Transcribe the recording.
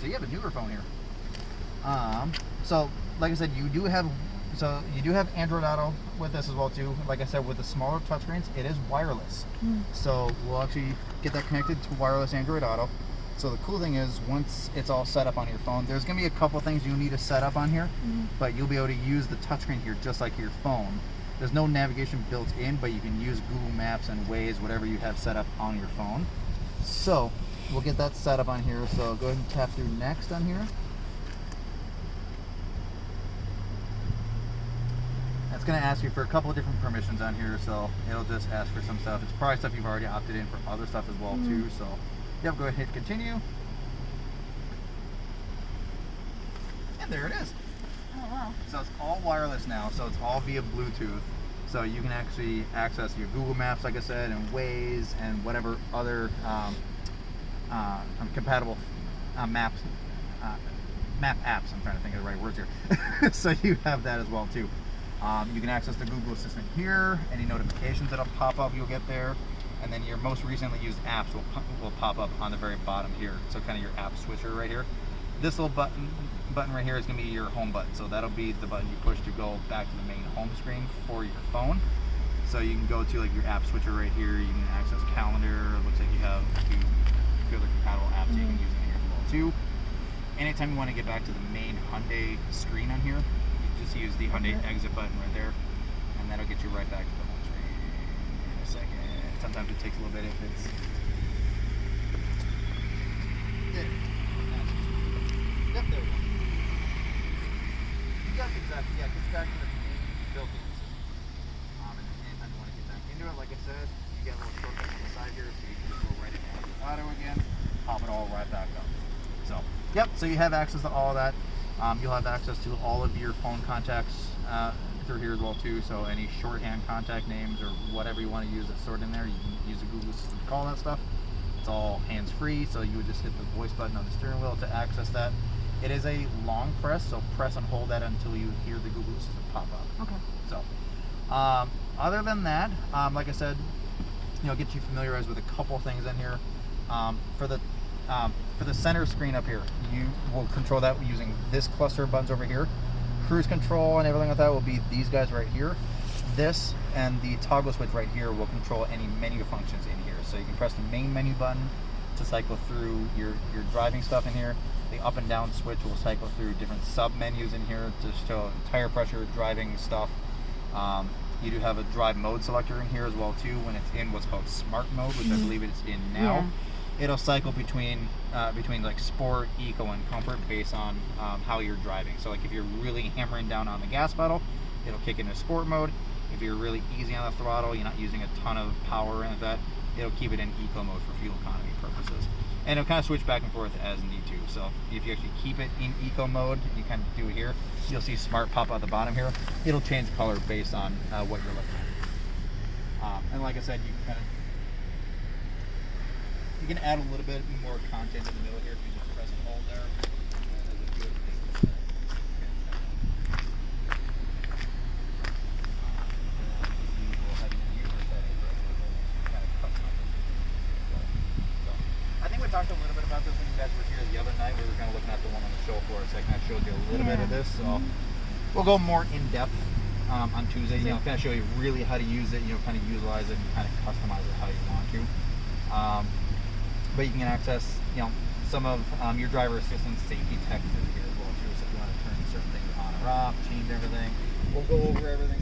So you have a newer phone here. So like I said, you do have Android Auto with this as well too. Like I said, with the smaller touchscreens, it is wireless. So we'll actually get that connected to wireless Android Auto. So the cool thing is, once it's all set up on your phone, there's gonna be a couple things you need to set up on here, but you'll be able to use the touchscreen here just like your phone. There's no navigation built in, but you can use Google Maps and Waze, whatever you have set up on your phone. So we'll get that set up on here. So go ahead and tap through next on here. It's going to ask you for a couple of different permissions on here, so it'll just ask for some stuff. It's probably stuff you've already opted in for other stuff as well too. So yep, go ahead and hit continue. And there it is. Oh wow. So it's all wireless now, so it's all via Bluetooth. So you can actually access your Google Maps, like I said, and Waze, and whatever other compatible map apps. I'm trying to think of the right words here. So you have that as well too. You can access the Google Assistant here. Any notifications that'll pop up, you'll get there. And then your most recently used apps will pop up on the very bottom here. So kind of your app switcher right here. This little button right here is going to be your home button. So that'll be the button you push to go back to the main home screen for your phone. So you can go to like your app switcher right here. You can access calendar. It looks like you have a few other compatible apps you can use in here as well too. Anytime you want to get back to the main Hyundai screen on here, you just use the Hyundai exit button right there, and that'll get you right back to the home screen in a second. Sometimes it takes a little bit if it's... Yep, there we go. Yep, exactly. Yeah, get back to the main built-in system. And anytime you want to get back into it, like I said, you get a little shortcut on the side here, so you can just go right into Android Auto again, pop it all right back up. So, yep, so you have access to all of that. You'll have access to all of your phone contacts through here as well too. So any shorthand contact names or whatever you want to use that's stored in there, you can use the Google Assistant to call that stuff. It's all hands-free, so you would just hit the voice button on the steering wheel to access that. It is a long press, so press and hold that until you hear the Google Assistant pop up. Okay. So, other than that, like I said, get you familiarized with a couple things in here. For the center screen up here, you will control that using this cluster of buttons over here. Cruise control and everything like that will be these guys right here. This and the toggle switch right here will control any menu functions in here. So you can press the main menu button to cycle through your driving stuff in here. The up and down switch will cycle through different sub menus in here to show tire pressure, driving stuff. You do have a drive mode selector in here as well too when it's in what's called smart mode, which I believe it's in now. Yeah. It'll cycle between like sport, eco, and comfort based on how you're driving. So like if you're really hammering down on the gas pedal, it'll kick into sport mode. If you're really easy on the throttle, you're not using a ton of power and that, it'll keep it in eco mode for fuel economy purposes. And it'll kind of switch back and forth as need to. So if you actually keep it in eco mode, you kind of do it here, you'll see smart pop out the bottom here. It'll change color based on what you're looking at. And like I said, you can add a little bit more content in the middle here if you just press and hold there. I think we talked a little bit about this when you guys were here the other night. We were kind of looking at the one on the show floor, so I kind of showed you a little bit of this. So we'll go more in depth on Tuesday. Kind of show you really how to use it. Kind of utilize it and kind of customize it how you want to. But you can access, some of your driver assistance safety tech through here as well too. So if you want to turn certain things on or off, change everything, we'll go over everything.